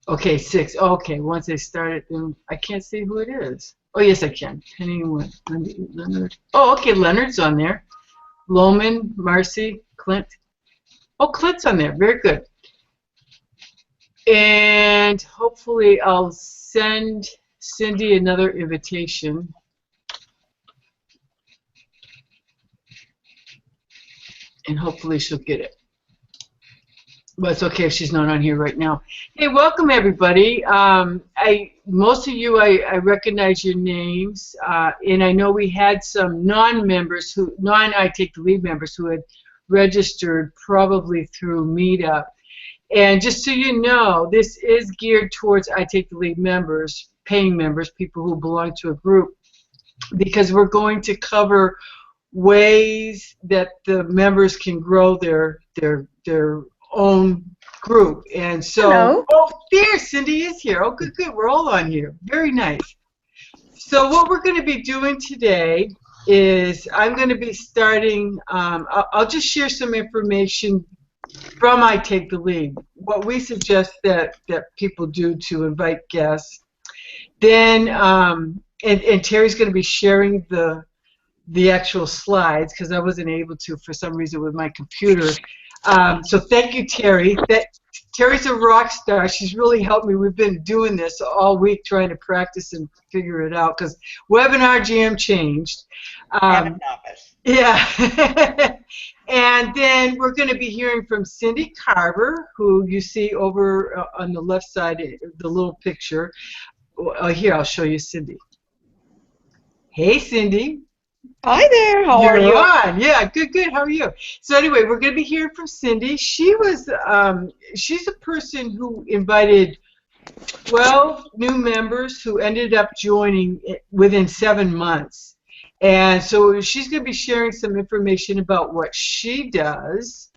Okay, 6. Okay, once I start it, then I can't see who it is. Oh, yes, I can. Anyone? Leonard. Oh, okay, Leonard's on there. Loman, Marcy, Clint. Oh, Clint's on there. Very good. And hopefully I'll send Cindy another invitation, and hopefully she'll get it. But it's okay if she's not on here right now. Hey, welcome everybody. Most of you, I recognize your names, and I know we had some non-members I Take the Lead members who had registered probably through Meetup. And just so you know, this is geared towards I Take the Lead members, paying members, people who belong to a group, because we're going to cover ways that the members can grow their own group. And so, Hello. oh, there, Cindy is here. Oh, good, good. We're all on here. Very nice. So what we're going to be doing today is I'm going to be starting, I'll just share some information from I Take the Lead, what we suggest that people do to invite guests. Then, and Terry's going to be sharing the actual slides because I wasn't able to for some reason with my computer. So thank you, Terry. Terry's a rock star. She's really helped me. We've been doing this all week trying to practice and figure it out because Webinar Jam changed. Yeah. And then we're going to be hearing from Cindy Carver, who you see over on the left side, the little picture. Here, I'll show you Cindy. Hey, Cindy. Hi there. How are you? You're on. Yeah, good, good. How are you? So anyway, we're going to be hearing from Cindy. She was, she's a person who invited 12 new members who ended up joining within 7 months. And so she's going to be sharing some information about what she does.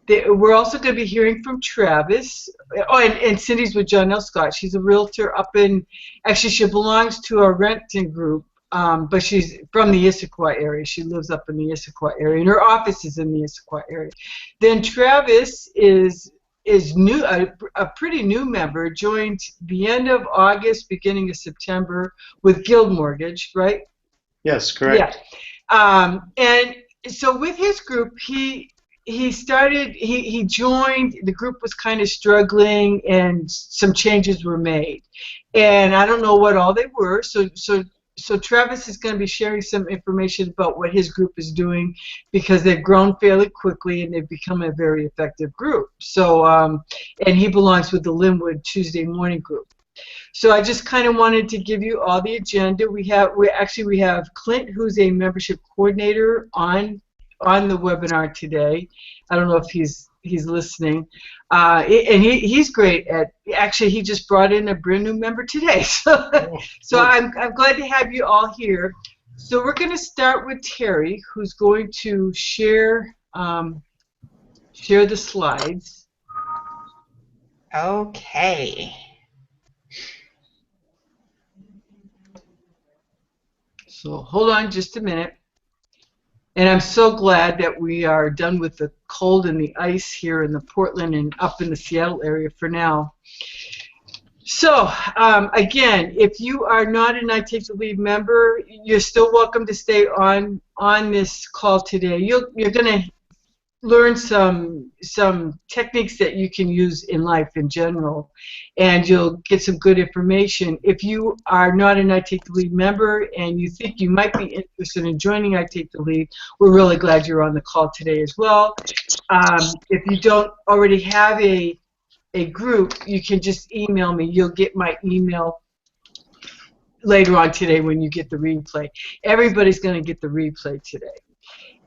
We're also going to be hearing from Travis. Oh, and Cindy's with John L. Scott. She's a realtor up in, actually she belongs to our Renton group. But she's from the Issaquah area. She lives up in the Issaquah area, and her office is in the Issaquah area. Then Travis is new, a pretty new member, joined the end of August, beginning of September with Guild Mortgage, right? Yes, correct. Yeah. And so with his group, he joined, the group was kind of struggling, and some changes were made. And I don't know what all they were, so Travis is going to be sharing some information about what his group is doing because they've grown fairly quickly and they've become a very effective group. So, and he belongs with the Linwood Tuesday morning group. So I just kind of wanted to give you all the agenda. We have Clint, who's a membership coordinator on the webinar today. I don't know if he's listening, and he's great at. Actually, he just brought in a brand new member today, so I'm glad to have you all here. So we're going to start with Terry, who's going to share the slides. Okay. So hold on just a minute. And I'm so glad that we are done with the cold and the ice here in the Portland and up in the Seattle area for now. So, again, if you are not an I Take the Lead member, you're still welcome to stay on this call today. You're going to learn some techniques that you can use in life in general, and you'll get some good information. If you are not an I Take the Lead member and you think you might be interested in joining I Take the Lead, we're really glad you're on the call today as well. If you don't already have a group, you can just email me. You'll get my email later on today when you get the replay. Everybody's going to get the replay today.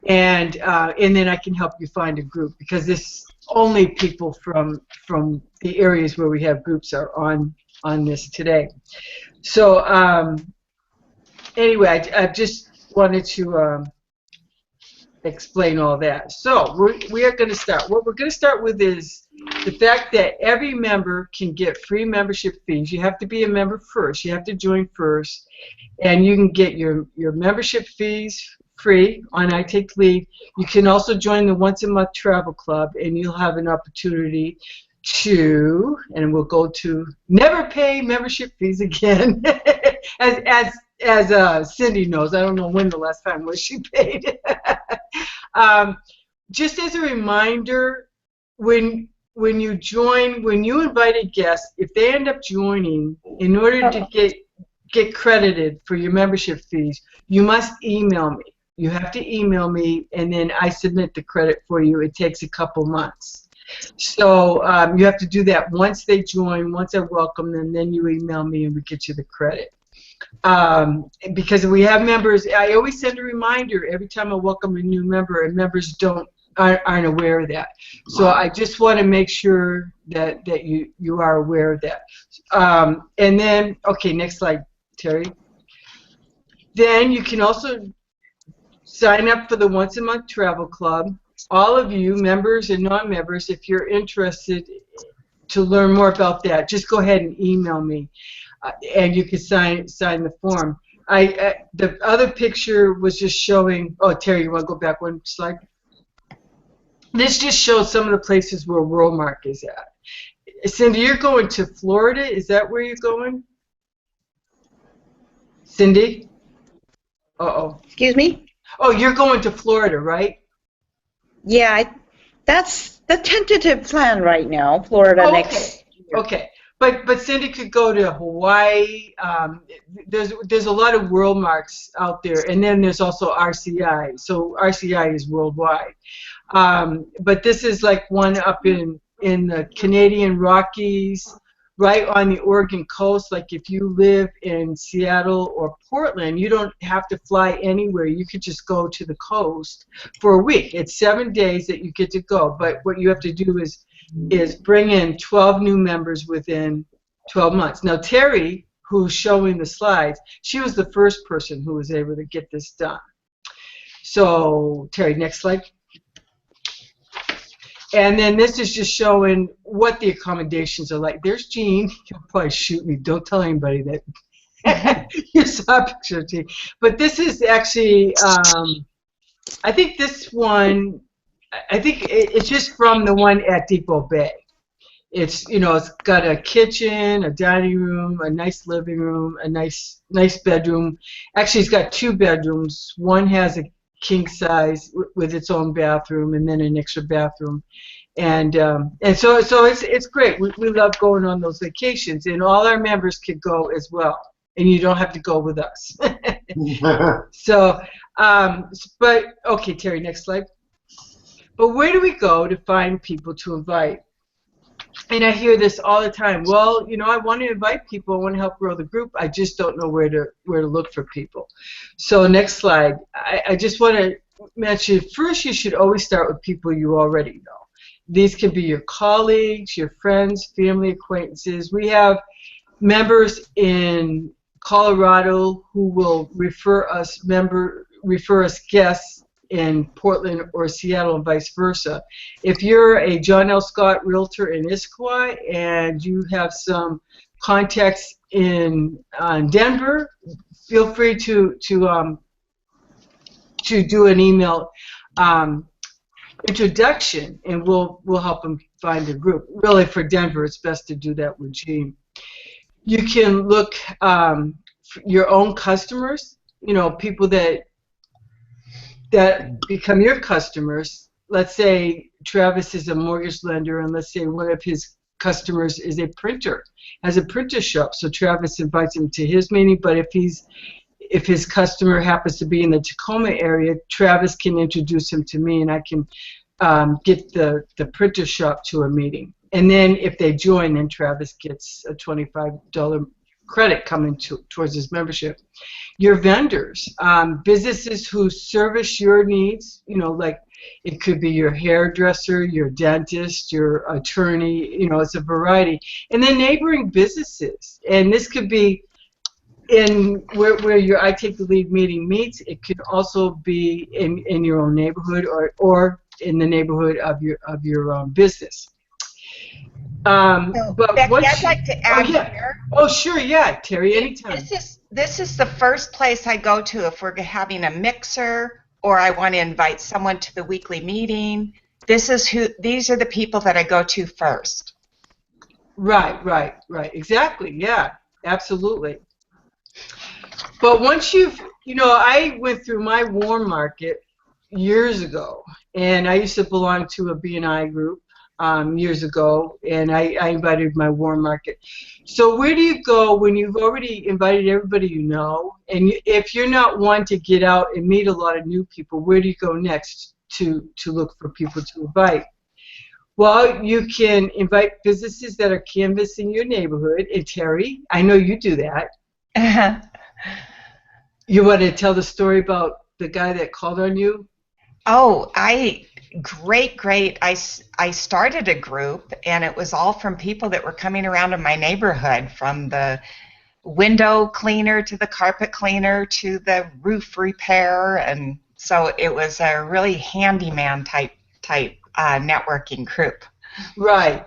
And then I can help you find a group because this only people from the areas where we have groups are on this today. So anyway, I just wanted to explain all that. So we are going to start. What we're going to start with is the fact that every member can get free membership fees. You have to be a member first. You have to join first, and you can get your membership fees free on I Take the Lead. You can also join the once a month travel club, and you'll have an opportunity and we'll go to never pay membership fees again. as Cindy knows, I don't know when the last time was she paid. Just as a reminder, when you join, when you invite a guest, if they end up joining, in order to get credited for your membership fees, you must email me. You have to email me, and then I submit the credit for you. It takes a couple months. So you have to do that once they join, once I welcome them, then you email me and we get you the credit. Because we have members, I always send a reminder every time I welcome a new member, and members aren't aware of that. So I just want to make sure that you are aware of that. And then, okay, next slide, Terry. Then you can also sign up for the once-a-month travel club. All of you, members and non-members, if you're interested to learn more about that, just go ahead and email me, and you can sign the form. The other picture was just showing. Oh, Terry, you want to go back one slide? This just shows some of the places where WorldMark is at. Cindy, you're going to Florida. Is that where you're going? Cindy? Uh-oh. Excuse me? Oh, you're going to Florida, right? Yeah, that's the tentative plan right now. Florida next year. Okay. But Cindy could go to Hawaii. There's a lot of WorldMarks out there, and then there's also RCI. So RCI is worldwide. But this is like one up in the Canadian Rockies, right on the Oregon coast. Like if you live in Seattle or Portland, you don't have to fly anywhere. You could just go to the coast for a week. It's 7 days that you get to go. But what you have to do is bring in 12 new members within 12 months. Now Terry, who's showing the slides, she was the first person who was able to get this done. So Terry, next slide. And then this is just showing what the accommodations are like. There's Jean. He'll probably shoot me. Don't tell anybody that you saw a picture of Jean. But this is actually, I think this one, I think it's just from the one at Depot Bay. It's, you know, it's got a kitchen, a dining room, a nice living room, a nice bedroom. Actually, it's got 2 bedrooms. One has a king size with its own bathroom, and then an extra bathroom, and so it's great. We love going on those vacations, and all our members could go as well, and you don't have to go with us. So, but okay, Terry, next slide. But where do we go to find people to invite? And I hear this all the time. Well, you know, I want to invite people. I want to help grow the group. I just don't know where to look for people. So next slide. I just want to mention, first you should always start with people you already know. These can be your colleagues, your friends, family, acquaintances. We have members in Colorado who will refer us guests in Portland or Seattle and vice versa. If you're a John L. Scott realtor in Issaquah and you have some contacts in Denver, feel free to do an email introduction, and we'll help them find a group. Really, for Denver, it's best to do that with Jean. You can look for your own customers. You know, people that become your customers. Let's say Travis is a mortgage lender, and let's say one of his customers is a printer, has a printer shop. So Travis invites him to his meeting, but if his customer happens to be in the Tacoma area, Travis can introduce him to me, and I can get the printer shop to a meeting. And then if they join, then Travis gets a $25 credit coming towards his membership. Your vendors, businesses who service your needs, you know, like it could be your hairdresser, your dentist, your attorney, you know, it's a variety. And then neighboring businesses, and this could be in where your I Take the Lead meeting meets. It could also be in your own neighborhood or in the neighborhood of your business. But Becky, I'd like to add here. Oh, sure, yeah, Terry, anytime. This is the first place I go to if we're having a mixer or I want to invite someone to the weekly meeting. These are the people that I go to first. Right. Exactly. Yeah, absolutely. But once I went through my warm market years ago, and I used to belong to a BNI group years ago, and I invited my warm market. So where do you go when you've already invited everybody you know, and if you're not one to get out and meet a lot of new people, where do you go next to look for people to invite? Well, you can invite businesses that are canvassing your neighborhood. And Terry, I know you do that. You want to tell the story about the guy that called on you? Oh, great. I started a group, and it was all from people that were coming around in my neighborhood, from the window cleaner to the carpet cleaner to the roof repair, and so it was a really handyman type networking group. Right.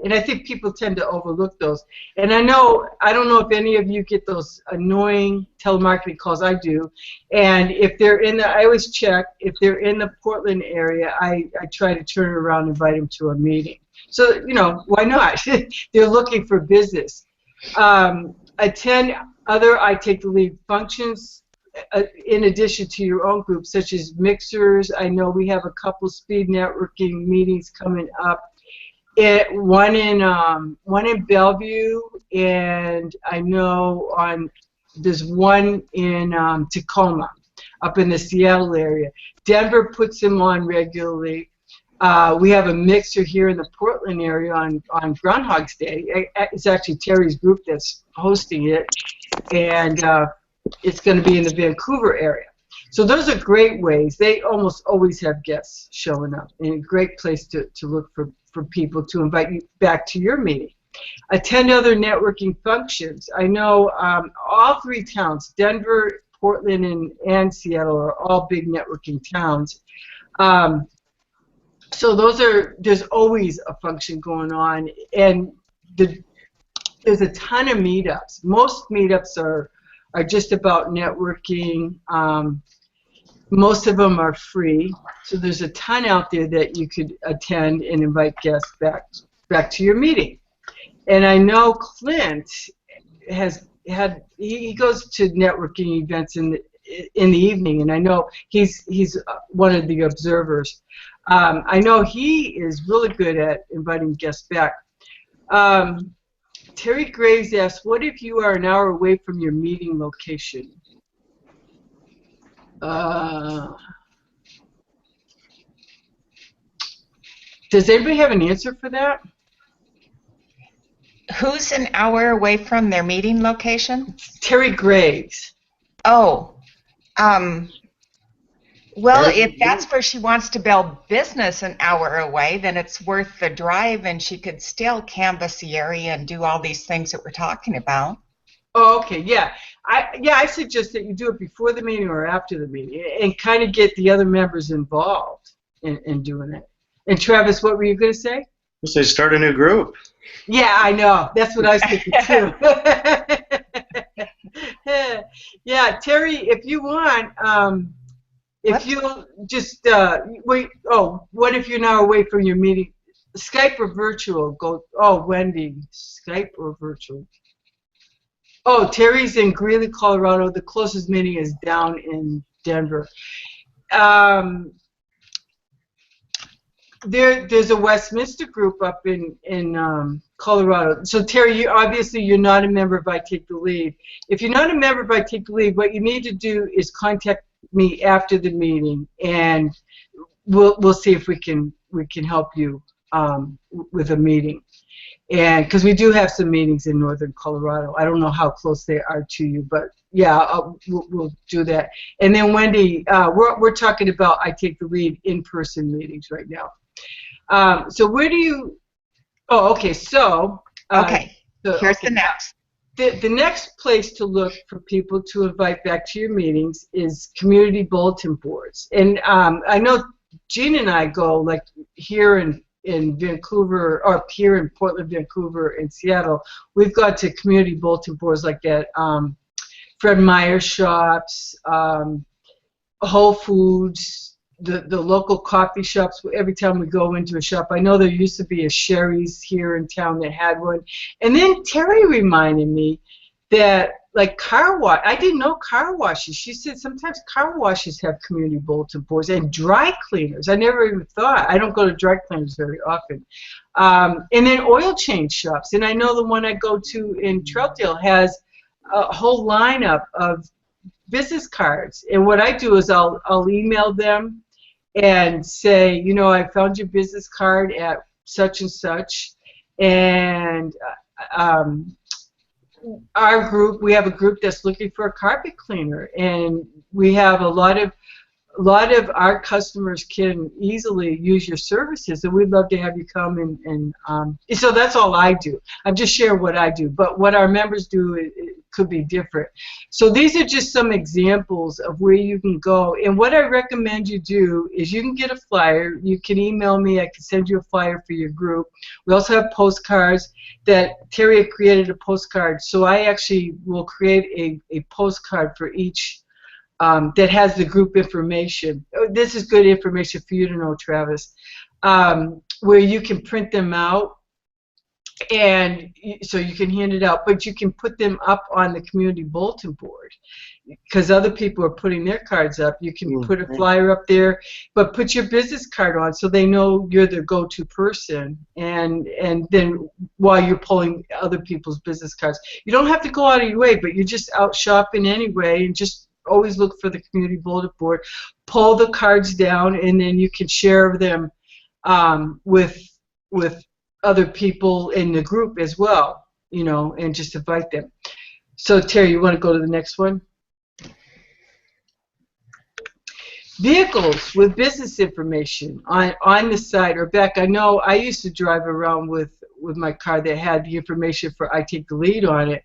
And I think people tend to overlook those. And I don't know if any of you get those annoying telemarketing calls. I do. And if they're I always check, if they're in the Portland area, I try to turn around and invite them to a meeting. So, why not? They're looking for business. Attend other I Take the Lead functions in addition to your own group, such as mixers. I know we have a couple speed networking meetings coming up. One in Bellevue, and I know there's one in Tacoma, up in the Seattle area. Denver puts them on regularly. We have a mixer here in the Portland area on Groundhog's Day. It's actually Terry's group that's hosting it, and it's going to be in the Vancouver area. So those are great ways. They almost always have guests showing up, and a great place to look for people to invite you back to your meeting. Attend other networking functions. I know all three towns, Denver, Portland, and Seattle, are all big networking towns. So there's always a function going on, and there's a ton of meetups. Most meetups are just about networking. Most of them are free, so there's a ton out there that you could attend and invite guests back to your meeting. And I know Clint he goes to networking events in the evening, and I know he's one of the observers. I know he is really good at inviting guests back. Terry Graves asks, what if you are an hour away from your meeting location? Does anybody have an answer for that? Who's an hour away from their meeting location? Terry Graves. Oh, well, if that's where she wants to build business an hour away, then it's worth the drive, and she could still canvass the area and do all these things that we're talking about. Oh, okay, yeah. I suggest that you do it before the meeting or after the meeting, and kind of get the other members involved in doing it. And Travis, what were you going to say? Say start a new group. Yeah, I know. That's what I was thinking too. Yeah, Terry, if you want, if you just wait. Oh, what if you're now away from your meeting? Skype or virtual? Wendy, Skype or virtual? Oh, Terry's in Greeley, Colorado. The closest meeting is down in Denver. There's a Westminster group up in Colorado. So Terry, you're not a member of I Take the Lead. If you're not a member of I Take the Lead, what you need to do is contact me after the meeting, and we'll see if we can help you with a meeting. And because we do have some meetings in northern Colorado. I don't know how close they are to you, but yeah, we'll do that. And then Wendy, we're talking about I Take the Lead in-person meetings right now. So where do you? Oh, okay. So here's the next. The next place to look for people to invite back to your meetings is community bulletin boards. And I know Jean and I go, like, here in Vancouver, or up here in Portland, Vancouver, and Seattle. We've got to community bulletin boards like that. Fred Meyer shops, Whole Foods, the local coffee shops. Every time we go into a shop, I know there used to be a Sherry's here in town that had one. And then Terry reminded me that like car wash, I didn't know car washes. She said sometimes car washes have community bulletin boards, and dry cleaners. I never even thought. I don't go to dry cleaners very often. And then oil change shops. And I know the one I go to in Troutdale has a whole lineup of business cards. And what I do is I'll email them and say, you know, I found your business card at such and such, and our group, we have a group that's looking for a carpet cleaner, and we have a lot of our customers can easily use your services, and we'd love to have you come and so that's all I do. I'm just sharing what I do, but what our members do, it could be different. So these are just some examples of where you can go, and what I recommend you do is you can get a flyer. You can email me. I can send you a flyer for your group. We also have postcards that Terry had created a postcard, so I actually will create a postcard for each that has the group information. This is good information for you to know, Travis, where you can print them out, and so you can hand it out, but you can put them up on the community bulletin board because other people are putting their cards up. You can put a flyer up there, but put your business card on so they know you're the go-to person, and then while you're pulling other people's business cards, you don't have to go out of your way, but you're just out shopping anyway, and just always look for the community bulletin board, pull the cards down, and then you can share them with other people in the group as well, you know, and just invite them. So Terry, you want to go to the next one? Vehicles with business information on the side or back. I know I used to drive around with my car that had the information for I Take the Lead on it.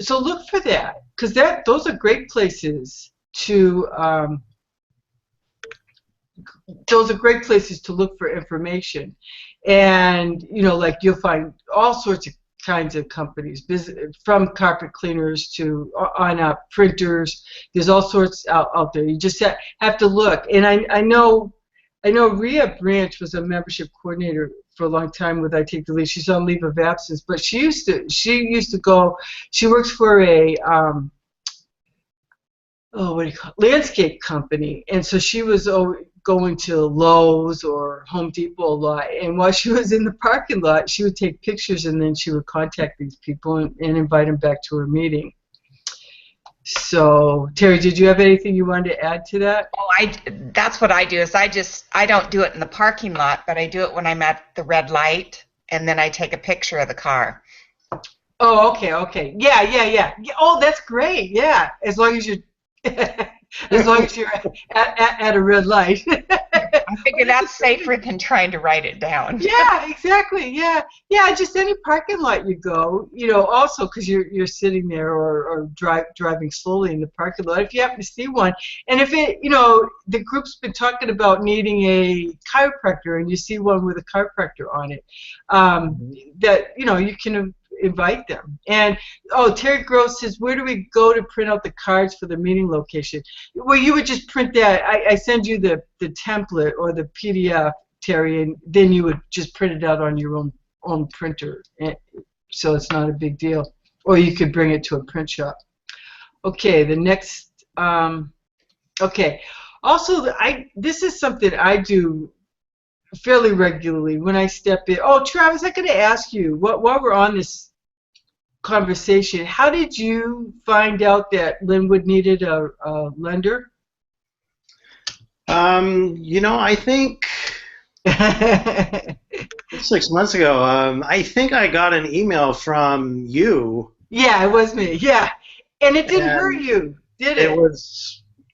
So look for that, because those are great places to look for information. And you know, like you'll find all sorts of kinds of companies, from carpet cleaners to on up printers. There's all sorts out there. You just have to look. And I know Rhea Branch was a membership coordinator for a long time with I Take the Lead. She's on leave of absence, but she used to go. She works for a landscape company, and so she was going to Lowe's or Home Depot a lot. And while she was in the parking lot, she would take pictures, and then she would contact these people and invite them back to her meeting. So, Terry, did you have anything you wanted to add to that? Oh, that's what I do. Is I don't do it in the parking lot, but I do it when I'm at the red light, and then I take a picture of the car. Oh, okay. Yeah. Oh, that's great. Yeah, as long as you're at a red light. I figure that's safer than trying to write it down. Yeah, exactly. Yeah. Just any parking lot you go, you know, also because you're sitting there or driving slowly in the parking lot. If you happen to see one, and if it, you know, the group's been talking about needing a chiropractor, and you see one with a chiropractor on it, that, you know, you can invite them. And Terry Gross says, where do we go to print out the cards for the meeting location? Well, you would just print that. I send you the template or the PDF, Terry, and then you would just print it out on your own printer, so it's not a big deal. Or you could bring it to a print shop. Okay, the next. Okay, also this is something I do fairly regularly when I step in. Oh, Travis, I got to ask you, while we're on this conversation, how did you find out that Linwood needed a lender? You know, I think 6 months ago, I think I got an email from you. Yeah, it was me. Yeah, and it didn't hurt you, did it?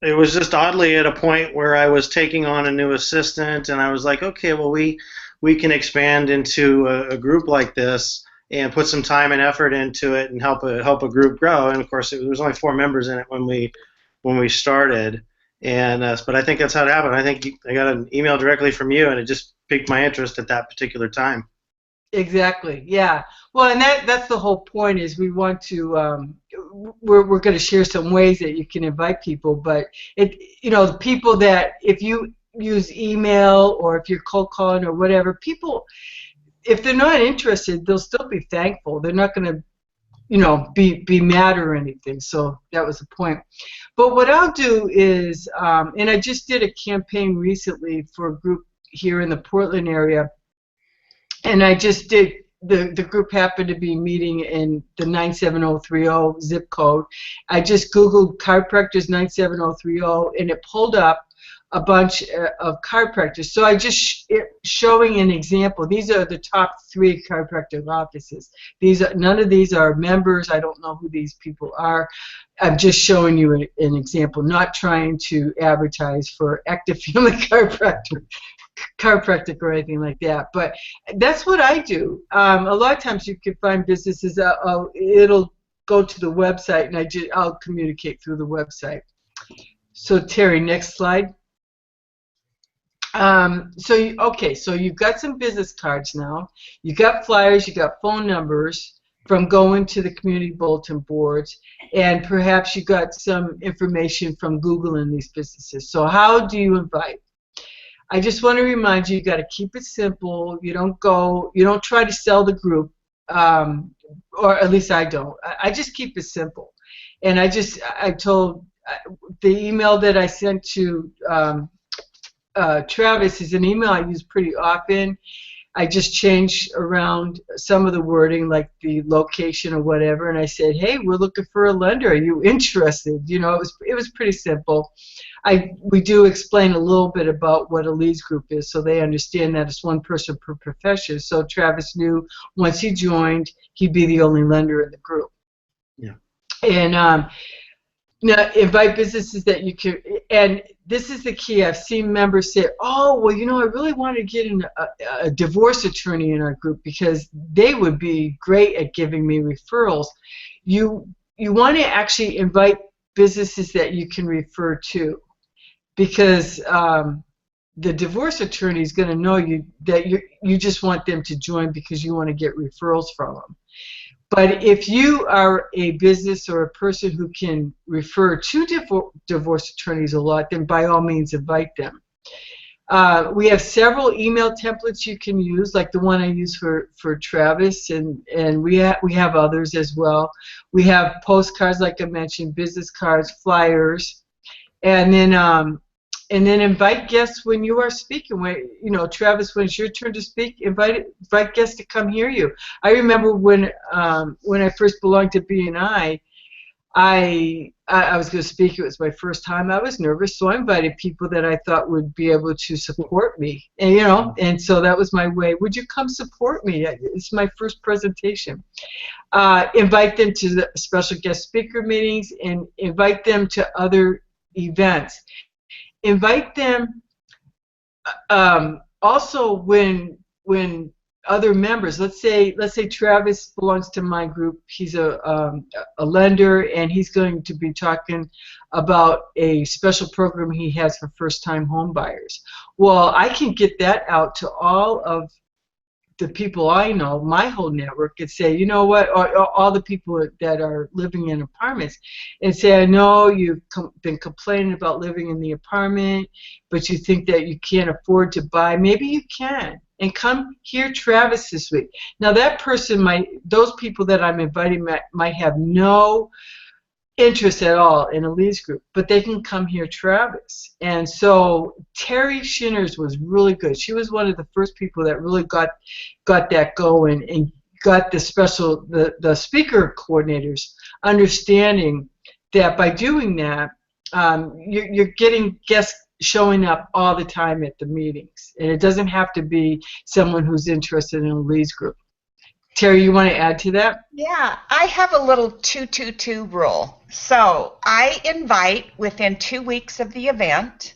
It was just oddly at a point where I was taking on a new assistant, and I was like, okay, well, we can expand into a group like this and put some time and effort into it and help a group grow. And of course, there was only 4 members in it when we started. And but I think that's how it happened. I think I got an email directly from you, and it just piqued my interest at that particular time. Exactly. Yeah. Well, and that's the whole point. Is we want to we're going to share some ways that you can invite people, but the people that, if you use email or if you're cold calling or whatever, people, if they're not interested, they'll still be thankful. They're not going to be mad or anything. So that was the point. But what I'll do is, and I just did a campaign recently for a group here in the Portland area, and I just did, the group happened to be meeting in the 97030 zip code. I just Googled chiropractors 97030, and it pulled up a bunch of chiropractors. So I just showing an example. These are the top 3 chiropractic offices. None of these are members. I don't know who these people are. I'm just showing you an example, not trying to advertise for Active Family chiropractic or anything like that. But that's what I do. A lot of times you can find businesses. It'll go to the website, and I'll communicate through the website. So Terry, next slide. So you've got some business cards now. You got flyers. You got phone numbers from going to the community bulletin boards, and perhaps you got some information from Google in these businesses. So how do you invite? I just want to remind you, you got to keep it simple. You don't try to sell the group, or at least I don't. I just keep it simple. And I told the email that I sent to Travis is an email I use pretty often. I just changed around some of the wording, like the location or whatever, and I said, hey, we're looking for a lender. Are you interested? It was pretty simple. We do explain a little bit about what a leads group is, so they understand that it's one person per profession. So Travis knew once he joined, he'd be the only lender in the group. Yeah. And now, invite businesses that you can, and this is the key. I've seen members say, oh, well, I really want to get a divorce attorney in our group because they would be great at giving me referrals. You want to actually invite businesses that you can refer to, because the divorce attorney is going to know that you just want them to join because you want to get referrals from them. But if you are a business or a person who can refer to divorce attorneys a lot, then by all means invite them. We have several email templates you can use, like the one I use for Travis, and we have others as well. We have postcards, like I mentioned, business cards, flyers, and then invite guests when you are speaking. Travis, when it's your turn to speak, invite guests to come hear you. I remember when I first belonged to BNI, I was going to speak. It was my first time. I was nervous, so I invited people that I thought would be able to support me. And so that was my way. Would you come support me? It's my first presentation. Invite them to the special guest speaker meetings, and invite them to other events. Invite them also when other members, let's say Travis belongs to my group. He's a lender, and he's going to be talking about a special program he has for first-time home buyers. Well, I can get that out to all of the people I know, my whole network, and say, you know what, or all the people that are living in apartments, and say, I know you've been complaining about living in the apartment, but you think that you can't afford to buy. Maybe you can, and come hear Travis this week. Now that person those people that I'm inviting might have no interest at all in a leads group, but they can come hear Travis. And so Terry Shinners was really good. She was one of the first people that really got that going, and got the speaker coordinators understanding that by doing that, you're getting guests showing up all the time at the meetings, and it doesn't have to be someone who's interested in a leads group. Terry, you want to add to that? Yeah, I have a little 2-2-2 rule. So I invite within 2 weeks of the event,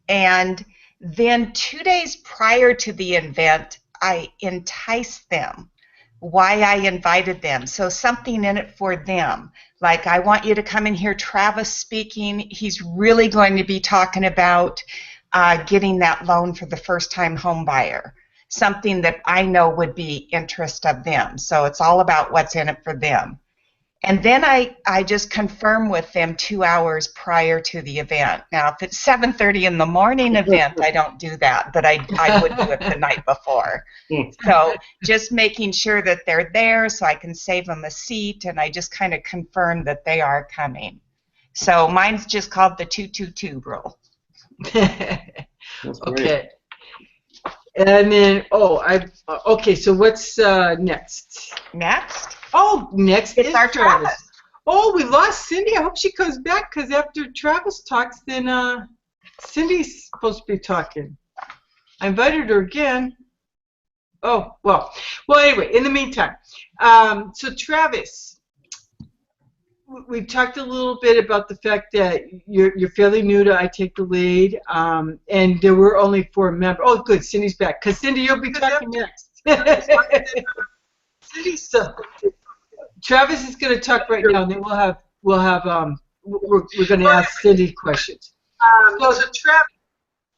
and then 2 days prior to the event, I entice them why I invited them. So something in it for them. Like, I want you to come and hear Travis speaking. He's really going to be talking about getting that loan for the first-time home buyer. Something that I know would be interest of them. So it's all about what's in it for them. And then I just confirm with them 2 hours prior to the event. Now, if it's 7:30 in the morning event, I don't do that, but I would do it the night before. So just making sure that they're there so I can save them a seat, and I just kind of confirm that they are coming. So mine's just called the 222 rule. That's great. Okay. And then, okay, so what's next? Next, Oh, next it's is our Travis. Travis. Oh, we lost Cindy. I hope she comes back, because after Travis talks, then Cindy's supposed to be talking. I invited her again. Oh, well, anyway, in the meantime, so Travis, we've talked a little bit about the fact that you're fairly new to I Take the Lead, and there were only 4 members. Oh, good, Cindy's back. Because Cindy, you'll be talking next. So, Travis is going to talk right now, and then we're going to ask Cindy questions.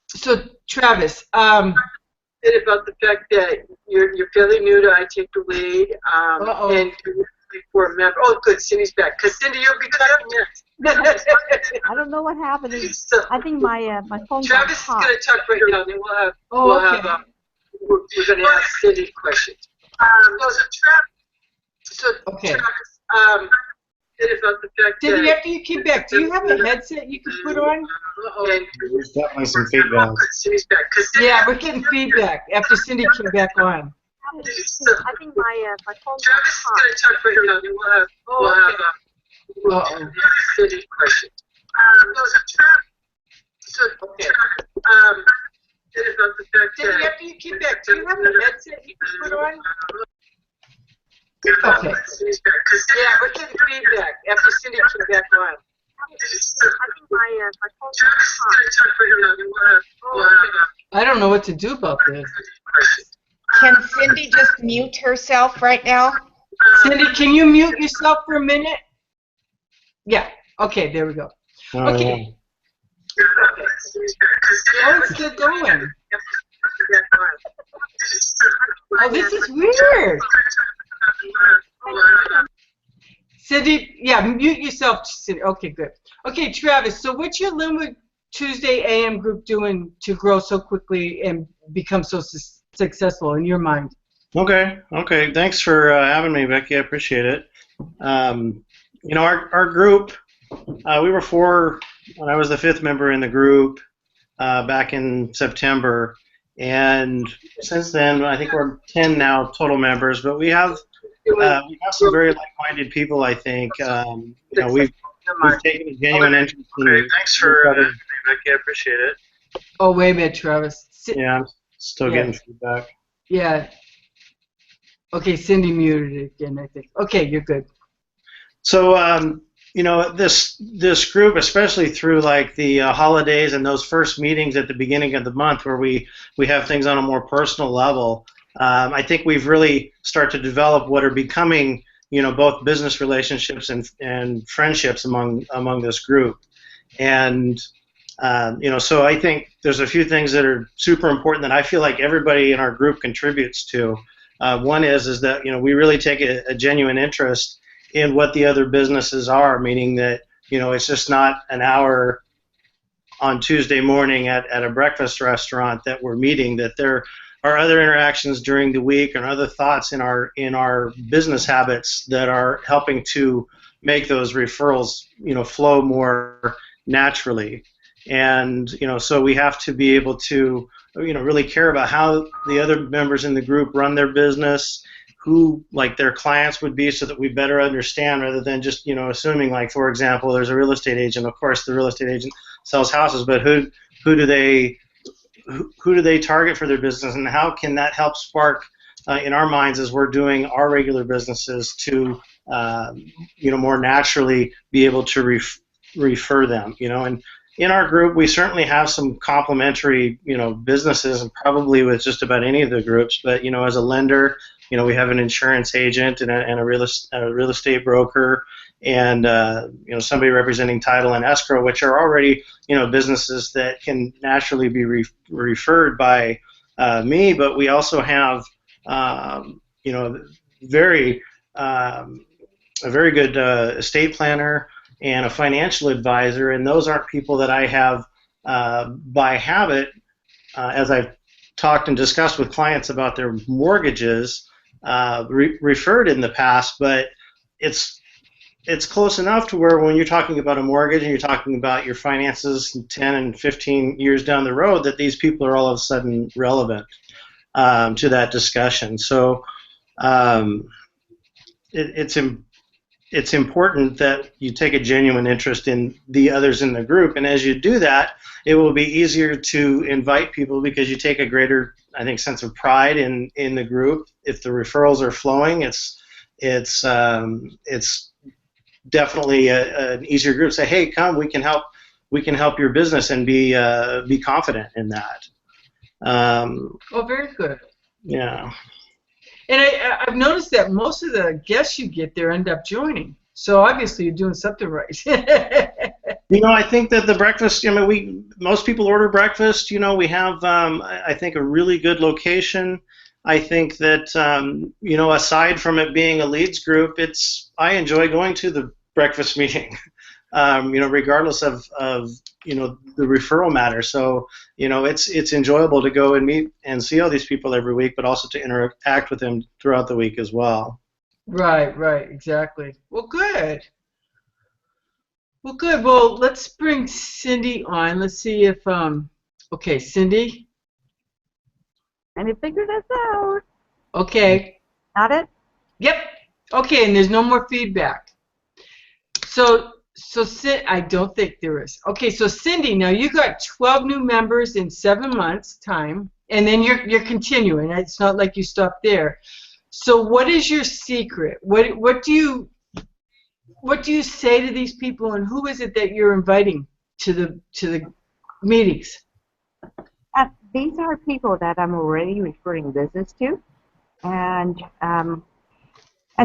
So Travis, bit about the fact that you're fairly new to I Take the Lead, and for a member. Oh, good, Cindy's back. Because Cindy, you'll be talking next. I don't know what happened. I think my phone got Travis is hot. going to talk right now, and then we're going to ask Cindy questions. Okay. Travis, bit about the fact Cindy, that after you came back, do you have a headset you can put on? There's definitely some feedback. Yeah, we're getting feedback after Cindy came back on. I think my phone got Travis is hot. going to talk right now, and then we'll have Cindy questions. Okay. Bit about the fact Cindy, after you came back, do you have a headset you can put on? Okay. Yeah, we're getting feedback after Cindy came back on. I think my phone got hot. I don't know what to do about this. Can Cindy just mute herself right now? Cindy, can you mute yourself for a minute? Yeah. Okay, there we go. Okay. Oh, it's still going. Oh, this is weird. Cindy, yeah, mute yourself, Cindy. Okay, good. Okay, Travis, so what's your Linwood Tuesday AM group doing to grow so quickly and become so successful in your mind? Okay. Thanks for having me, Becky. I appreciate it. Our group, we were 4 when I was the 5th member in the group back in September, and since then I think we're 10 now total members. But we have some very like-minded people. I think we've taken a genuine interest in. Thanks for having me, Becky. I appreciate it. Oh, wait a minute, Travis. Yeah, I'm still getting feedback. Yeah. Okay, Cindy muted it again, I think. Okay, you're good. So, this group, especially through like the holidays and those first meetings at the beginning of the month where we have things on a more personal level, I think we've really started to develop what are becoming, both business relationships and friendships among this group. And so I think there's a few things that are super important that I feel like everybody in our group contributes to. One is that we really take a genuine interest in what the other businesses are, meaning that it's just not an hour on Tuesday morning at a breakfast restaurant that we're meeting, that there are other interactions during the week and other thoughts in our business habits that are helping to make those referrals flow more naturally. And so we have to be able to really care about how the other members in the group run their business, who like their clients would be, so that we better understand, rather than just assuming, like, for example, there's a real estate agent. Of course, the real estate agent sells houses, but who do they target for their business, and how can that help spark in our minds as we're doing our regular businesses to more naturally be able to refer them, and in our group, we certainly have some complementary, businesses, and probably with just about any of the groups. But as a lender, we have an insurance agent and a real estate broker, and somebody representing title and escrow, which are already businesses that can naturally be referred by me. But we also have very a very good estate planner and a financial advisor, and those aren't people that I have by habit, as I've talked and discussed with clients about their mortgages, referred in the past, but it's close enough to where when you're talking about a mortgage and you're talking about your finances 10 and 15 years down the road, that these people are all of a sudden relevant to that discussion. So it's important that you take a genuine interest in the others in the group, and as you do that, it will be easier to invite people because you take a greater, I think, sense of pride in the group. If the referrals are flowing, it's definitely an easier group. Say, hey, come, we can help your business, and be confident in that. Oh, very good. Yeah. And I've noticed that most of the guests you get there end up joining. So obviously you're doing something right. I think that the breakfast, most people order breakfast. We have, I think, a really good location. I think that, aside from it being a leads group, I enjoy going to the breakfast meeting, regardless of the referral matter. So, it's enjoyable to go and meet and see all these people every week, but also to interact with them throughout the week as well. Right, exactly. Well, good. Well, let's bring Cindy on. Let's see if, okay, Cindy? Let me figure this out. Okay. Got it? Yep. Okay, and there's no more feedback. So I don't think there is. Okay, so Cindy, now you got 12 new members in 7 months' time, and then you're continuing. It's not like you stopped there. So what is your secret? What do you say to these people, and who is it that you're inviting to the meetings? These are people that I'm already referring business to, and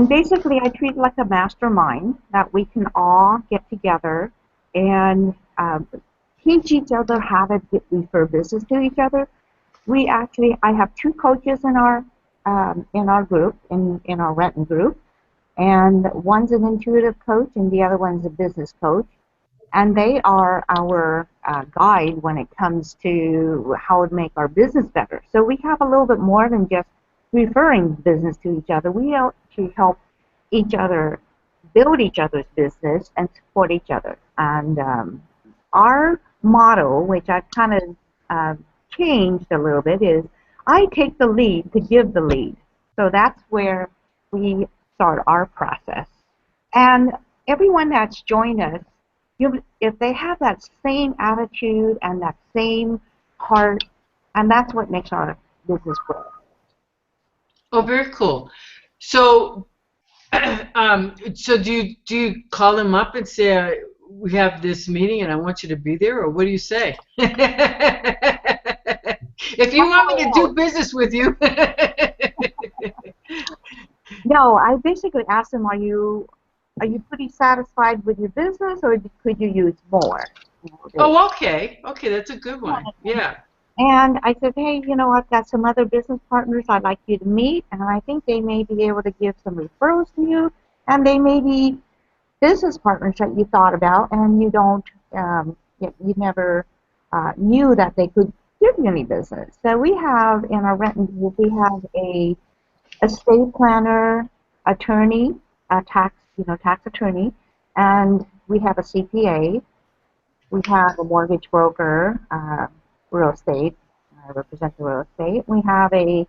basically I treat it like a mastermind that we can all get together and teach each other how to refer business to each other. I have 2 coaches in our group, in our Renton group, and one's an intuitive coach and the other one's a business coach, and they are our guide when it comes to how to make our business better. So we have a little bit more than just referring business to each other. We actually help each other build each other's business and support each other. And our motto, which I've kind of changed a little bit, is I take the lead to give the lead. So that's where we start our process. And everyone that's joined us, if they have that same attitude and that same heart, and that's what makes our business grow. Oh, very cool. So, so do you call them up and say, we have this meeting and I want you to be there, or what do you say? If you want me to do business with you. No, I basically ask them, are you pretty satisfied with your business, or could you use more? Oh, okay. Okay, that's a good one. Yeah. And I said, hey, I've got some other business partners I'd like you to meet, and I think they may be able to give some referrals to you, and they may be business partners that you thought about, and you don't, you never knew that they could give you any business. So we have in our Renton group, we have a estate planner, attorney, a tax attorney, and we have a CPA. We have a mortgage broker, real estate, represent the real estate. We have a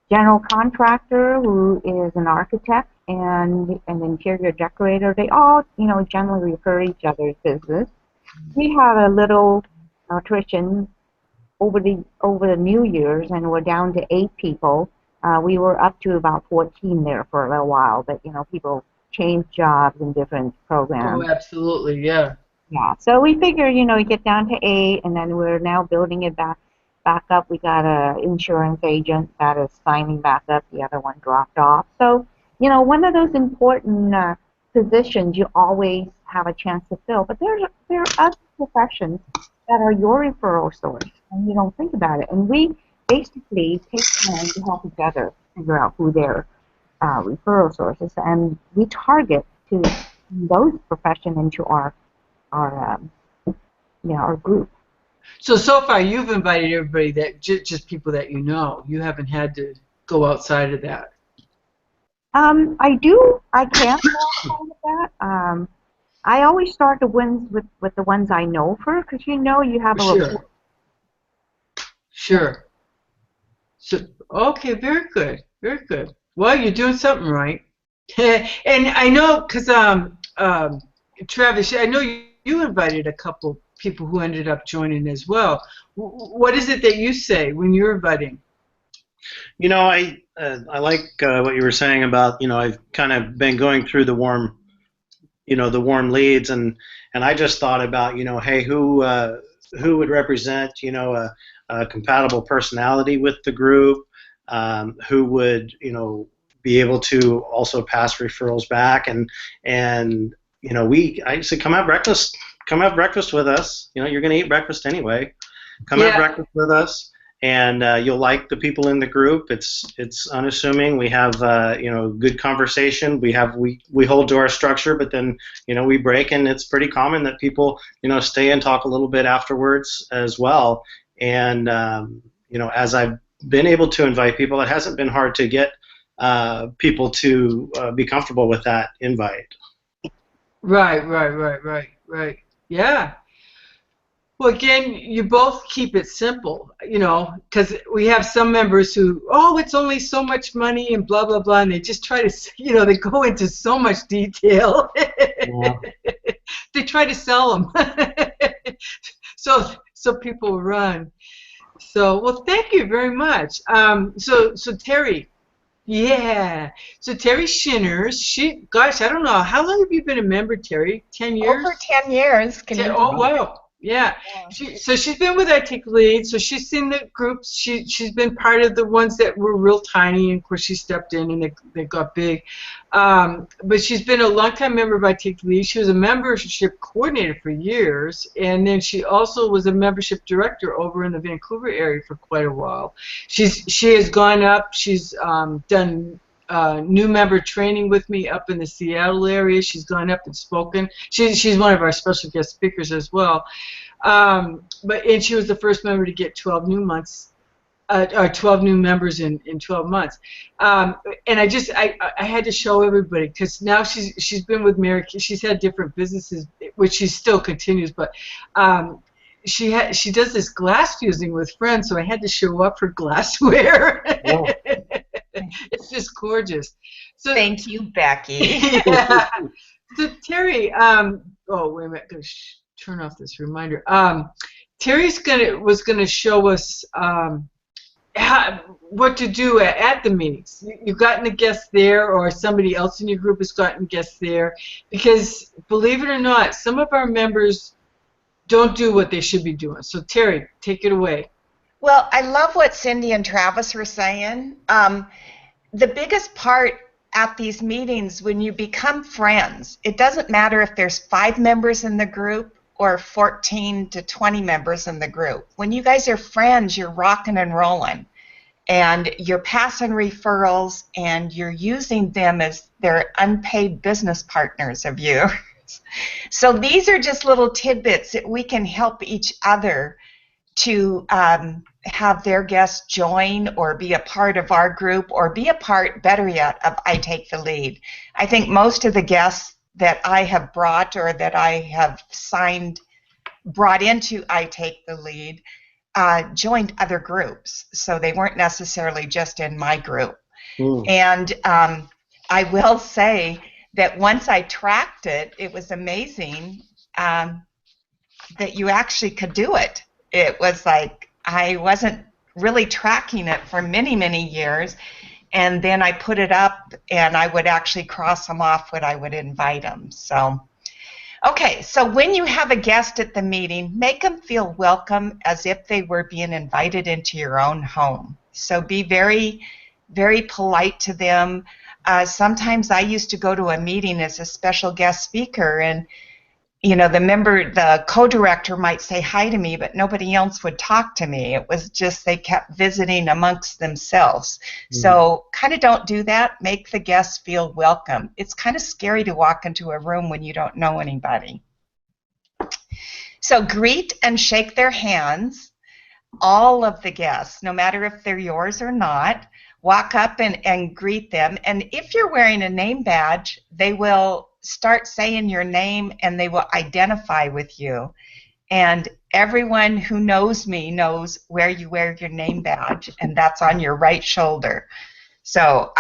general contractor who is an architect and an interior decorator. They all, generally refer each other's business. We have a little attrition over the New Year's, and we're down to 8 people. We were up to about 14 there for a little while, but people change jobs in different programs. Oh, absolutely, yeah. Yeah, so we figure, we get down to 8, and then we're now building it back up. We got a insurance agent that is signing back up. The other one dropped off. So, one of those important positions you always have a chance to fill. But there are other professions that are your referral source, and you don't think about it. And we basically take time to help each other figure out who their referral sources, and we target to those profession into our our group. So far you've invited everybody that just people that you know. You haven't had to go outside of that. I can go outside of that. I always start the ones with the ones I know first, because you have a rapport. Sure. So, okay, very good, very good. Well, you're doing something right. And I know, because Travis, I know you invited a couple people who ended up joining as well. What is it that you say when you're inviting? I like what you were saying about, I've kind of been going through the warm leads, and I just thought about, hey, who would represent, a compatible personality with the group, who would, be able to also pass referrals back, and I said, come have breakfast with us. You're going to eat breakfast anyway. Come have breakfast with us, and you'll like the people in the group. It's unassuming. We have good conversation. We hold to our structure, but then we break, and it's pretty common that people stay and talk a little bit afterwards as well. And as I've been able to invite people, it hasn't been hard to get people to be comfortable with that invite. Right. Yeah. Well, again, you both keep it simple, because we have some members who, it's only so much money and blah, blah, blah, and they just try to, they go into so much detail. Yeah. They try to sell them. So people run. So, well, thank you very much. So Terry, so Terry Shinners, gosh, I don't know, how long have you been a member, Terry? 10 years? Over 10 years. Wow. Yeah. So she's been with I Take the Lead. So she's seen the groups. She's been part of the ones that were real tiny, and of course she stepped in and they got big. But she's been a longtime member of I Take the Lead. She was a membership coordinator for years, and then she also was a membership director over in the Vancouver area for quite a while. She has gone up. She's done new member training with me up in the Seattle area. She's gone up and spoken. She's one of our special guest speakers as well. And she was the first member to get 12 new members in 12 months. And I had to show everybody, because now she's been with Mary. She's had different businesses, which she still continues, but she does this glass fusing with friends, so I had to show up her glassware. Oh. It's just gorgeous. So thank you, Becky. Yeah. So Terry, wait a minute, I'm going to turn off this reminder. Terry's was gonna show us what to do at the meetings. You've gotten a guest there, or somebody else in your group has gotten guests there, because believe it or not, some of our members don't do what they should be doing. So Terry, take it away. Well, I love what Cindy and Travis were saying. The biggest part at these meetings, when you become friends, it doesn't matter if there's 5 members in the group or 14 to 20 members in the group. When you guys are friends, you're rocking and rolling, and you're passing referrals, and you're using them as their unpaid business partners of you. So these are just little tidbits that we can help each other to have their guests join or be a part of our group, or be a part, better yet, of I Take the Lead. I think most of the guests that I have brought, or that I have brought into I Take the Lead, joined other groups. So they weren't necessarily just in my group. And I will say that once I tracked it, it was amazing that you actually could do it. It was like I wasn't really tracking it for many, many years, and then I put it up, and I would actually cross them off when I would invite them. So, okay, so when you have a guest at the meeting, make them feel welcome as if they were being invited into your own home. So be very, very polite to them. Sometimes I used to go to a meeting as a special guest speaker, and the co-director might say hi to me, but nobody else would talk to me. It was just they kept visiting amongst themselves. So kind of don't do that. Make the guests feel welcome. It's kind of scary to walk into a room when you don't know anybody. So greet and shake their hands. All of the guests, no matter if they're yours or not, walk up and greet them. And if you're wearing a name badge, they will start saying your name and they will identify with you. And everyone who knows me knows where you wear your name badge, and that's on your right shoulder. So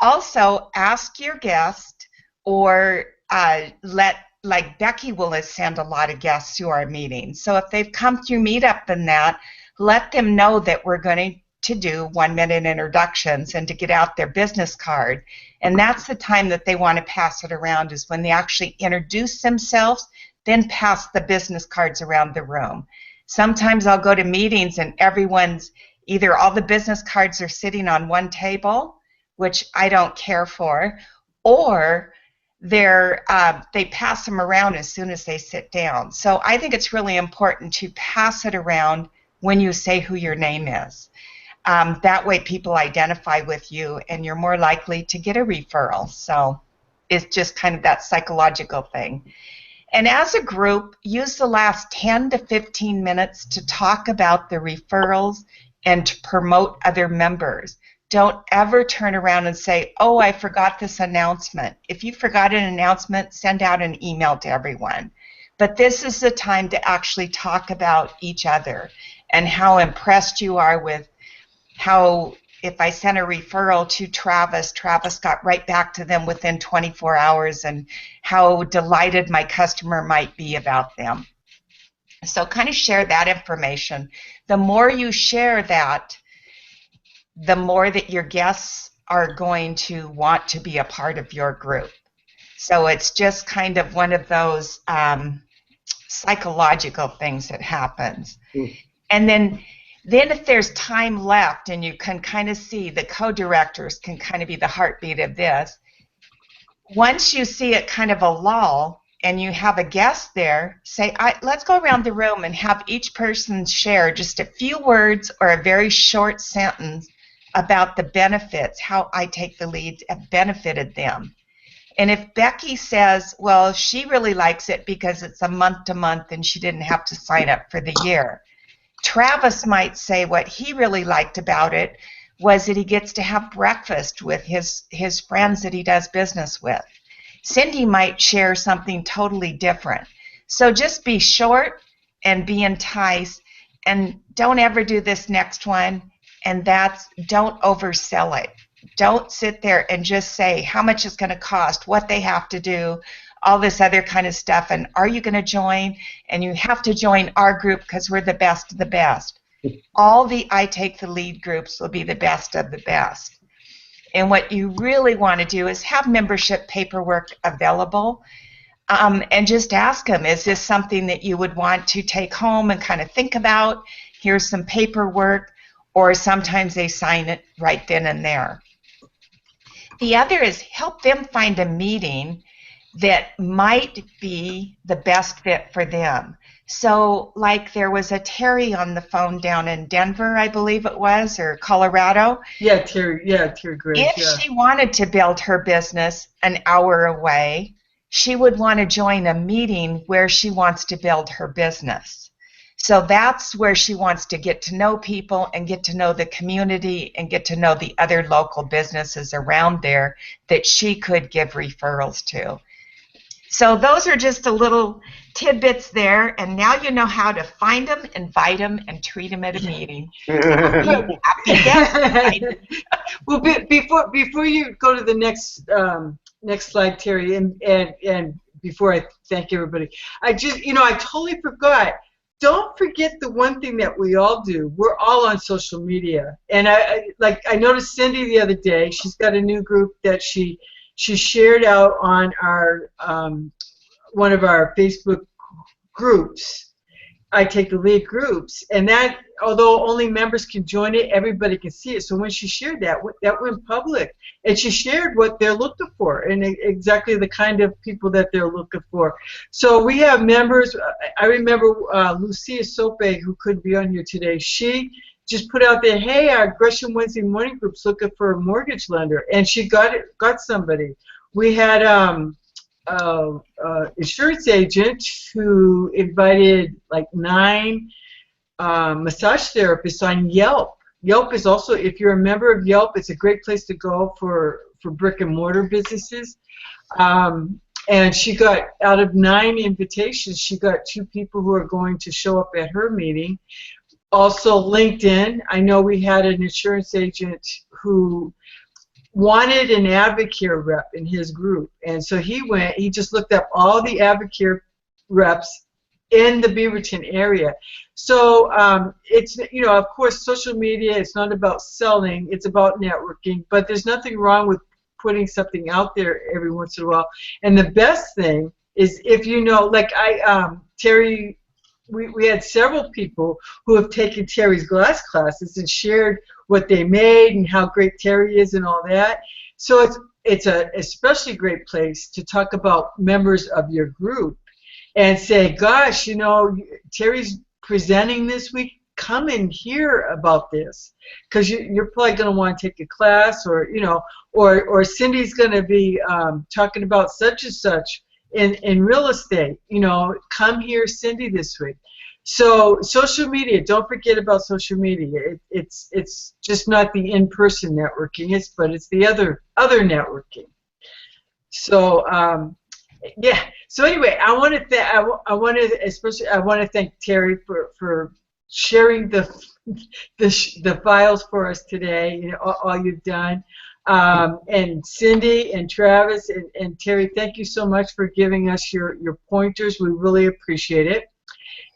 also ask your guest, or like Becky will send a lot of guests to our meetings. So if they've come through Meetup and that, let them know that we're going to do 1-minute introductions and to get out their business card. And that's the time that they want to pass it around, is when they actually introduce themselves, then pass the business cards around the room. Sometimes I'll go to meetings and everyone's, either all the business cards are sitting on one table, which I don't care for, or they pass them around as soon as they sit down. So I think it's really important to pass it around when you say who your name is. That way people identify with you and you're more likely to get a referral. So it's just kind of that psychological thing. And as a group, use the last 10 to 15 minutes to talk about the referrals and to promote other members. Don't ever turn around and say, oh, I forgot this announcement. If you forgot an announcement, send out an email to everyone. But this is the time to actually talk about each other and how impressed you are with how, if I sent a referral to Travis got right back to them within 24 hours, and how delighted my customer might be about them. So kind of share that information. The more you share that, the more that your guests are going to want to be a part of your group. So it's just kind of one of those psychological things that happens. And then if there's time left, and you can kind of see the co-directors can kind of be the heartbeat of this, once you see it kind of a lull and you have a guest there, say, let's go around the room and have each person share just a few words or a very short sentence about the benefits, how I Take the Lead have benefited them. And if Becky says, well, she really likes it because it's a month-to-month and she didn't have to sign up for the year, Travis might say what he really liked about it was that he gets to have breakfast with his friends that he does business with. Cindy might share something totally different. So just be short and be enticed, and don't ever do this next one, and that's don't oversell it. Don't sit there and just say how much it's going to cost, what they have to do, all this other kind of stuff, and are you going to join? And you have to join our group because we're the best of the best. All the I Take the Lead groups will be the best of the best. And what you really want to do is have membership paperwork available, and just ask them, is this something that you would want to take home and kind of think about? Here's some paperwork, or sometimes they sign it right then and there. The other is help them find a meeting that might be the best fit for them. So like there was a Terry on the phone down in Denver, I believe it was, or Colorado. Yeah, Terry Grace. If she wanted to build her business an hour away, she would want to join a meeting where she wants to build her business. So that's where she wants to get to know people and get to know the community and get to know the other local businesses around there that she could give referrals to. So those are just a little tidbits there, and now you know how to find them, invite them, and treat them at a meeting. Happy guest. Well, before you go to the next slide, Terry, and before I thank everybody, I totally forgot. Don't forget the one thing that we all do. We're all on social media, and I noticed Cindy the other day. She's got a new group that she shared out on our one of our Facebook groups, I Take the Lead groups, and that although only members can join it, everybody can see it. So when she shared that, that went public, and she shared what they're looking for and exactly the kind of people that they're looking for. So we have members. I remember Lucia Sope, who couldn't be on here today. She just put out there, hey, our Gresham Wednesday morning group's looking for a mortgage lender, and she got somebody. We had insurance agent who invited like 9 massage therapists on Yelp. Yelp is also, if you're a member of Yelp, it's a great place to go for brick and mortar businesses. And she got, out of 9 invitations, she got 2 people who are going to show up at her meeting. Also LinkedIn. I know we had an insurance agent who wanted an Advocare rep in his group, and so he just looked up all the Advocare reps in the Beaverton area. So it's, of course, social media, it's not about selling, it's about networking, but there's nothing wrong with putting something out there every once in a while. And the best thing is if like Terry, we had several people who have taken Terry's glass classes and shared what they made and how great Terry is and all that. So it's a especially great place to talk about members of your group and say, gosh, Terry's presenting this week. Come and hear about this, because you're probably going to want to take a class, or or Cindy's going to be talking about such and such in real estate. Come hear Cindy this week. So social media, don't forget about social media. It's just not the in-person networking, but it's the other networking. So yeah. So anyway, I want to thank Terry for sharing the files for us today. All you've done. And Cindy and Travis and Terry, thank you so much for giving us your pointers. We really appreciate it.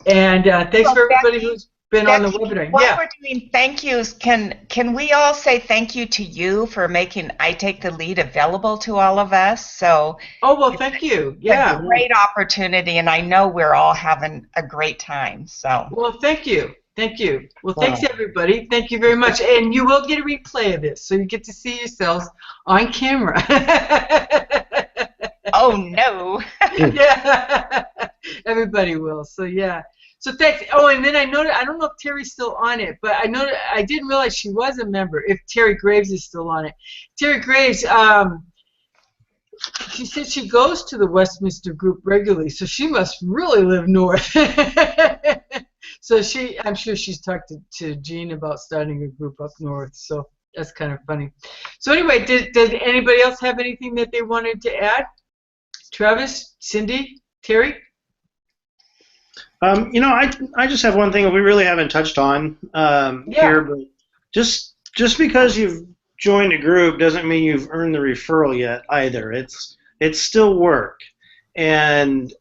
And thanks for everybody who's been on the webinar. While we're doing thank yous, can we all say thank you to you for making I Take the Lead available to all of us? So. Oh, well, thank you. Yeah. A great opportunity, and I know we're all having a great time. So. Well, thank you. Thank you. Well, thanks, everybody. Thank you very much. And you will get a replay of this, so you get to see yourselves on camera. Oh, no. Yeah. Everybody will. So, yeah. So, thanks. Oh, and then I noticed, I don't know if Terry's still on it, but I didn't realize she was a member, if Terry Graves is still on it. Terry Graves, she said she goes to the Westminster group regularly, so she must really live north. So I'm sure she's talked to Jean about starting a group up north. So that's kind of funny. So anyway, does anybody else have anything that they wanted to add? Travis, Cindy, Terry? I just have one thing that we really haven't touched on here, but just because you've joined a group doesn't mean you've earned the referral yet either. It's still work, and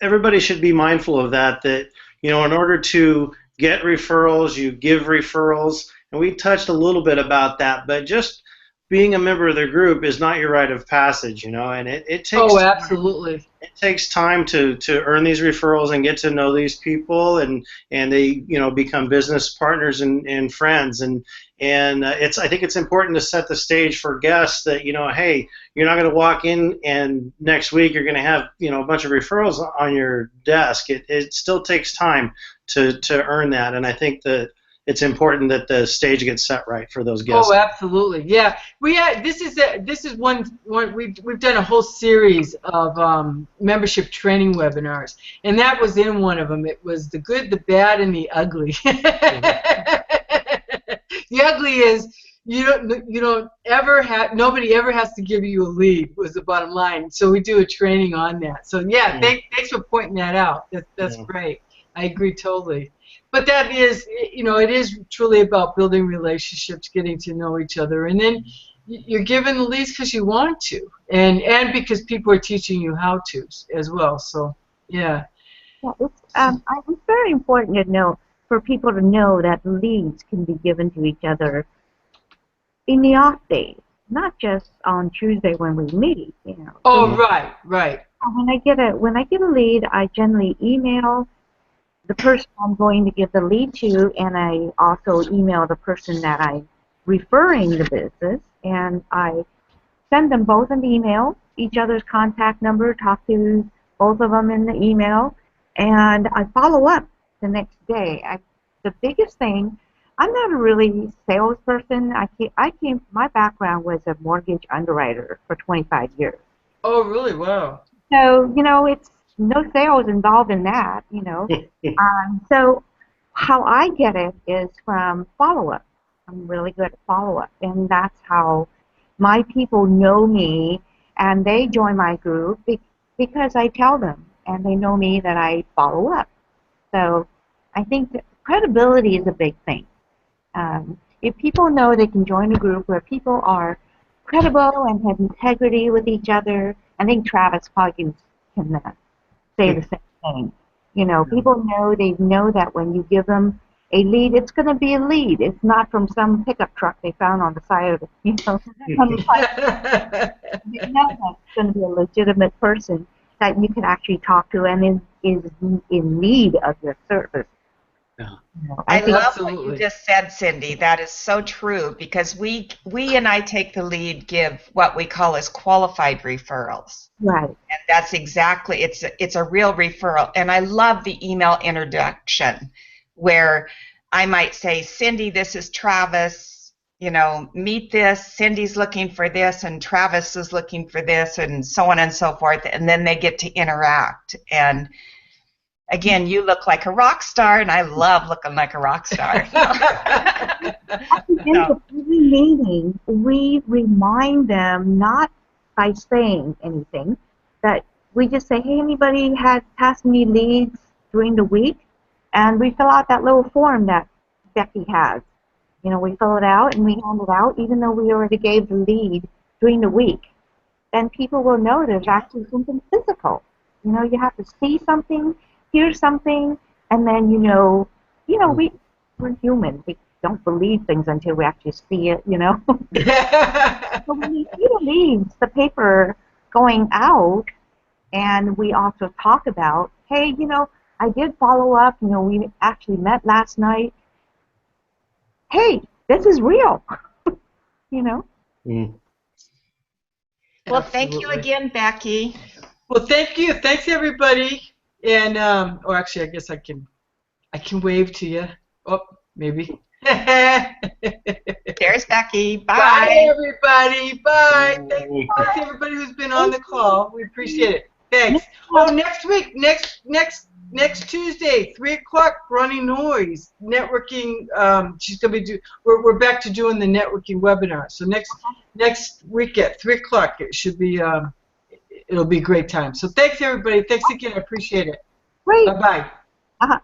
everybody should be mindful of that. That in order to get referrals, you give referrals, and we touched a little bit about that. But just being a member of the group is not your rite of passage, and it takes. Oh, absolutely. It takes time to earn these referrals and get to know these people, and they become business partners and friends, and I think it's important to set the stage for guests that hey, you're not going to walk in and next week you're going to have a bunch of referrals on your desk. It still takes time to earn that, and I think that it's important that the stage gets set right for those guests. Oh, absolutely, yeah. This is one we've done a whole series of membership training webinars, and that was in one of them. It was the good, the bad, and the ugly. The ugly is you don't ever have, nobody ever has to give you a lead, was the bottom line. So we do a training on that. So yeah, thanks for pointing that out. That's great. I agree totally. But that is, it is truly about building relationships, getting to know each other, and then you're given the leads because you want to, and because people are teaching you how to as well. So yeah. Yeah, it's very important to know, for people to know that leads can be given to each other in the off days, not just on Tuesday when we meet. Oh, right. When I get a lead, I generally email the person I'm going to give the lead to, and I also email the person that I'm referring the business, and I send them both an email, each other's contact number, talk to both of them in the email, and I follow up the next day. The biggest thing, I'm not a really salesperson. My background was a mortgage underwriter for 25 years. Oh, really? Wow. So, it's no sales involved in that, So how I get it is from follow-up. I'm really good at follow-up, and that's how my people know me, and they join my group because I tell them, and they know me that I follow up. So I think that credibility is a big thing. If people know they can join a group where people are credible and have integrity with each other, I think Travis probably can say the same thing. People they know that when you give them a lead, it's going to be a lead. It's not from some pickup truck they found on the side of the, on the side. They know that's going to be a legitimate person that you can actually talk to and is in need of your service. Yeah. I think love what Absolutely. you just said, Cindy. That is so true because we and I Take the Lead give what we call as qualified referrals. right. And that's exactly, it's a real referral. And I love the email introduction where I might say, Cindy, this is Travis, meet this, Cindy's looking for this, and Travis is looking for this, and so on and so forth. And then they get to interact. And again, you look like a rock star, and I love looking like a rock star. At the end of every meeting, we remind them, not by saying anything, that we just say, hey, anybody had passed me leads during the week? And we fill out that little form that Becky has. We fill it out and we hand it out, even though we already gave the lead during the week. Then people will know there's actually something physical. You have to see something, hear something, and then we're human. We don't believe things until we actually see it, So when you see the leads, the paper going out, and we also talk about, hey, I did follow up, we actually met last night. Hey, this is real, Mm. Well, thank you Absolutely. again, Becky. Well, thank you. Thanks, everybody. And or actually, I guess I can wave to you. Oh, maybe. There's Becky. Bye. Bye, everybody. Bye. Bye. Thanks, everybody who's been on the call. We appreciate it. Thanks. Oh, next week, next Tuesday, 3 o'clock, Ronnie Noyes, networking. She's gonna be we're back to doing the networking webinar. So next week at 3 o'clock, it should be. It'll be a great time. So thanks, everybody. Thanks again. I appreciate it. Great. Bye-bye. Uh-huh.